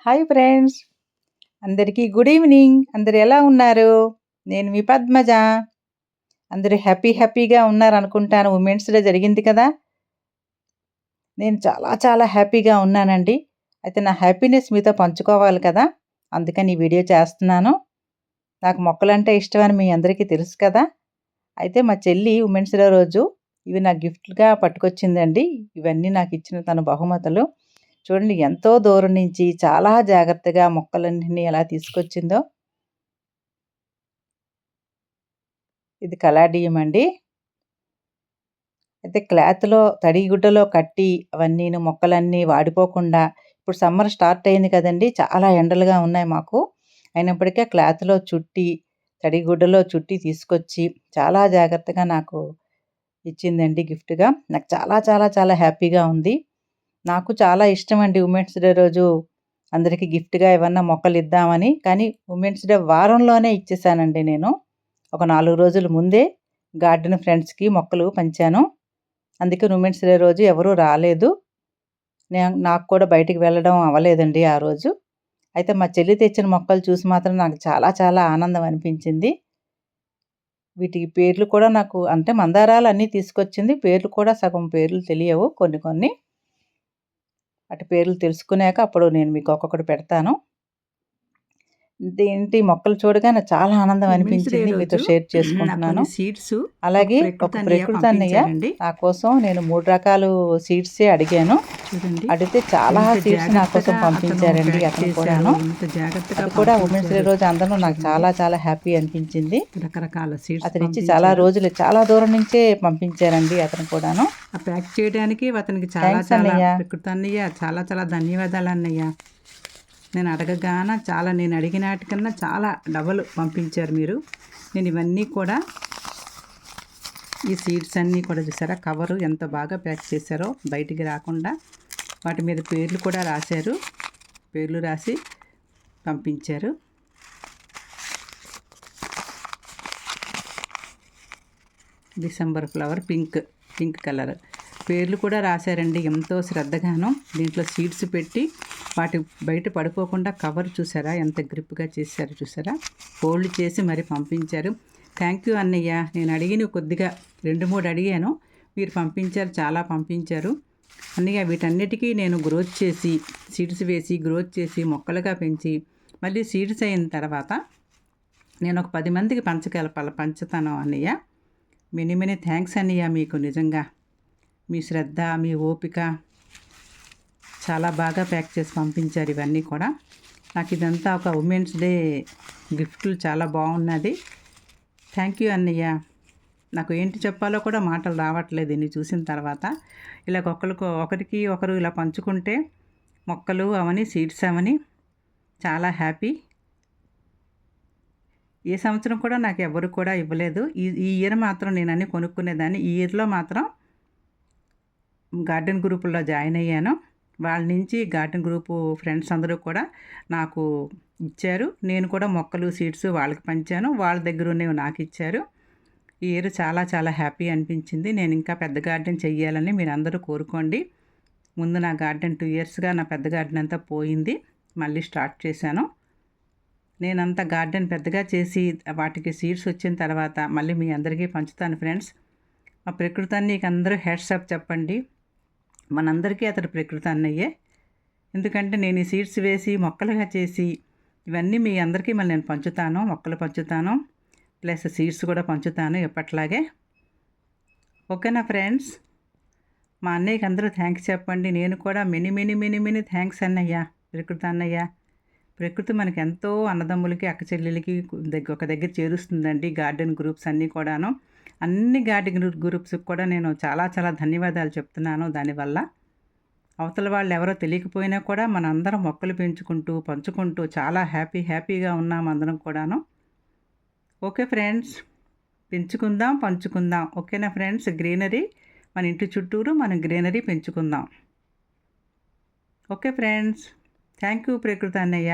Hi friends! అందరికీ good evening. అందరూ ఎలా ఉన్నారు? నేను మీ పద్మజ. అందరూ హ్యాపీగా ఉన్నారనుకుంటాను. ఉమెన్స్ డే జరిగింది కదా! నేను చాలా హ్యాపీగా ఉన్నానండి. అయితే నా హ్యాపీనెస్ మీతో పంచుకోవాలి కదా! అందుకని ఈ వీడియో చేస్తున్నాను. నాకు మొక్కలంటే ఇష్టమని మీ అందరికీ తెలుసు కదా! అయితే మా చెల్లి ఉమెన్స్ డే రోజు ఇవి నాకు గిఫ్ట్‌గా పట్టుకొచ్చిందండి. ఇవన్నీ నాకిచ్చిన తన బహుమతులు. చూడండి ఎంతో దూరం నుంచి చాలా జాగ్రత్తగా మొక్కలన్నిటిని ఎలా తీసుకొచ్చిందో. ఇది కలాడియం అండి. అయితే క్లాత్‌లో తడి గుడ్డలో కట్టి అవన్నీను మొక్కలన్నీ వాడిపోకుండా ఇప్పుడు సమ్మర్ స్టార్ట్ అయింది కదండీ! చాలా ఎండలుగా ఉన్నాయి మాకు. అయినప్పటికీ ఆ క్లాత్‌లో చుట్టి, తడి గుడ్డలో చుట్టి తీసుకొచ్చి చాలా జాగ్రత్తగా నాకు ఇచ్చిందండి గిఫ్ట్‌గా. నాకు చాలా హ్యాపీగా ఉంది. నాకు చాలా ఇష్టమండి ఉమెన్స్ డే రోజు అందరికి గిఫ్ట్‌గా ఏవన్నా మొక్కలిద్దామని. కానీ ఉమెన్స్ డే వారంలోనే ఇచ్చేసానండి నేను. ఒక 4 రోజుల ముందే గార్డెన్ ఫ్రెండ్స్‌కి మొక్కలు పంచాను. అందుకని ఉమెన్స్ డే రోజు ఎవరు రాలేదు. నాకు కూడా బయటికి వెళ్ళడం అవ్వలేదండి ఆ రోజు. అయితే మా చెల్లి తెచ్చిన మొక్కలు చూసి మాత్రం నాకు చాలా ఆనందం అనిపించింది. వీటికి పేర్లు కూడా నాకు అంటే మందారాలు అన్నీ తీసుకొచ్చింది. పేర్లు కూడా సగం పేర్లు తెలియవు కొన్ని. వాటి పేర్లు తెలుసుకున్నాక అప్పుడు నేను మీకు ఒక్కొక్కటి పెడతాను. ఇదేంటి మొక్కలు చూడగానే చాలా ఆనందం ఉమెన్స్ డే అనిపించింది. మీతో రోజు షేర్ నాకు చేసుకుంటున్నాను. కొన్ని సీడ్స్ అలాగే ఒక అన్నయ్య ప్రకృతి అన్నయ్య పంపించారండి. నా కోసం నేను 3 రకాలు సీడ్సే అడిగాను. చూడండి అడిగితే చాలా ఎంత సీడ్స్ నా కోసం జాగ్రత్తగా అతను పంపించారండి ప్యాక్ అతను చేశారో, కూడాను. ఎంత జాగ్రత్తగా అది కూడా ఉమెన్స్ డే పంపించారు. రోజు అందరూ నాకు చూడండి చాలా హ్యాపీ అనిపించింది. రకరకాల సీడ్స్ అతనిచ్చి చాలా పంపించారు. రోజులు చాలా దూరం నుంచే పంపించారండి అతను కూడాను. ఆ ప్యాక్ చేయడానికి అతనికి థాంక్స్ అన్నయ్య. ప్రకృతి అన్నయ్య చాలా ధన్యవాదాలు అన్నయ్య. నేను అడగగాన నేను అడిగిన వాటికన్నా చాలా డబల్ పంపించారు మీరు. నేను ఇవన్నీ కూడా ఈ సీడ్స్ అన్నీ కూడా చూసారా, కవరు ఎంత బాగా ప్యాక్ చేశారో బయటికి రాకుండా. వాటి మీద పేర్లు కూడా రాశారు. పేర్లు రాసి పంపించారు. డిసెంబర్ ఫ్లవర్ పింక్ కలర్ పేర్లు కూడా రాశారండి ఎంతో శ్రద్ధగాను. దీంట్లో సీడ్స్ పెట్టి వాటి బయట పడిపోకుండా కవర్ చూసారా ఎంత గ్రిప్గా చేశారు చూసారా. ఫోల్డ్ చేసి మరి పంపించారు. థ్యాంక్ యూ అన్నయ్య. నేను అడిగిన కొద్దిగా 2-3 అడిగాను, మీరు పంపించారు, చాలా పంపించారు అన్నయ్య. వీటన్నిటికీ నేను గ్రోత్ చేసి సీడ్స్ వేసి గ్రోత్ చేసి మొక్కలుగా పెంచి మళ్ళీ సీడ్స్ అయిన తర్వాత నేను ఒక 10 మందికి పంచుతాను అన్నయ్య. మెనీ థ్యాంక్స్ అన్నయ్య. మీకు నిజంగా మీ శ్రద్ధ, మీ ఓపిక చాలా బాగా ప్యాక్ చేసి పంపించారు ఇవన్నీ కూడా. నాకు ఇదంతా ఒక ఉమెన్స్ డే గిఫ్ట్లు చాలా బాగున్నది. థ్యాంక్ యూ అన్నయ్య. నాకు ఏంటి చెప్పాలో కూడా మాటలు రావట్లేదు ఇన్ని చూసిన తర్వాత. ఇలా ఒకరికి ఒకరు ఇలా పంచుకుంటే మొక్కలు అవని సీడ్స్ అవని చాలా హ్యాపీ. ఏ సంవత్సరం కూడా నాకు ఎవరు కూడా ఇవ్వలేదు. ఈ ఇయర్ మాత్రం నేను అన్నీ కొనుక్కునేదాన్ని. ఈ ఇయర్లో మాత్రం గార్డెన్ గ్రూపుల్లో జాయిన్ అయ్యాను. వాళ్ళ నుంచి గార్డెన్ గ్రూపు ఫ్రెండ్స్ అందరూ కూడా నాకు ఇచ్చారు. నేను కూడా మొక్కలు సీడ్స్ వాళ్ళకి పంచాను. వాళ్ళ దగ్గర ఉన్నవి నాకు ఇచ్చారు. ఈ ఇయర్ చాలా హ్యాపీ అనిపించింది. నేను ఇంకా పెద్ద గార్డెన్ చెయ్యాలని మీరు అందరూ కోరుకోండి. ముందు నా గార్డెన్ 2 ఇయర్స్గా నా పెద్ద గార్డెన్ అంతా పోయింది. మళ్ళీ స్టార్ట్ చేశాను. నేనంతా గార్డెన్ పెద్దగా చేసి వాటికి సీడ్స్ వచ్చిన తర్వాత మళ్ళీ మీ అందరికీ పంచుతాను ఫ్రెండ్స్. మా ప్రకృతి అన్నయ్యకి అందరూ హ్యాట్సాప్ చెప్పండి. మనందరికీ అతడు ప్రకృతి అన్నయ్యే. ఎందుకంటే నేను ఈ సీడ్స్ వేసి మొక్కలుగా చేసి ఇవన్నీ మీ అందరికీ మళ్ళీ నేను పంచుతాను. మొక్కలు పంచుతాను, ప్లస్ సీడ్స్ కూడా పంచుతాను ఎప్పట్లాగే. ఓకేనా ఫ్రెండ్స్? మా అన్నయ్యకి అందరూ థ్యాంక్స్ చెప్పండి. నేను కూడా మెనీ థ్యాంక్స్ అన్నయ్య, ప్రకృతి అన్నయ్య. ప్రకృతి మనకి ఎంతో అన్నదమ్ములకి అక్క చెల్లెలకి ఒక దగ్గర చేరుస్తుందండి. గార్డెన్ గ్రూప్స్ అన్నీ కూడాను. అన్ని గార్డెన్ గ్రూప్స్కి కూడా నేను చాలా ధన్యవాదాలు చెప్తున్నాను. దానివల్ల అవతల వాళ్ళు ఎవరో తెలియకపోయినా కూడా మనందరం మొక్కలు పెంచుకుంటూ పంచుకుంటూ చాలా హ్యాపీగా ఉన్నాం అందరం కూడాను. ఓకే ఫ్రెండ్స్, పెంచుకుందాం, పంచుకుందాం. ఓకేనా ఫ్రెండ్స్? గ్రీనరీ మన ఇంటి చుట్టూరు మనం గ్రీనరీ పెంచుకుందాం. ఓకే ఫ్రెండ్స్, థ్యాంక్ యూ ప్రకృతి అన్నయ్య.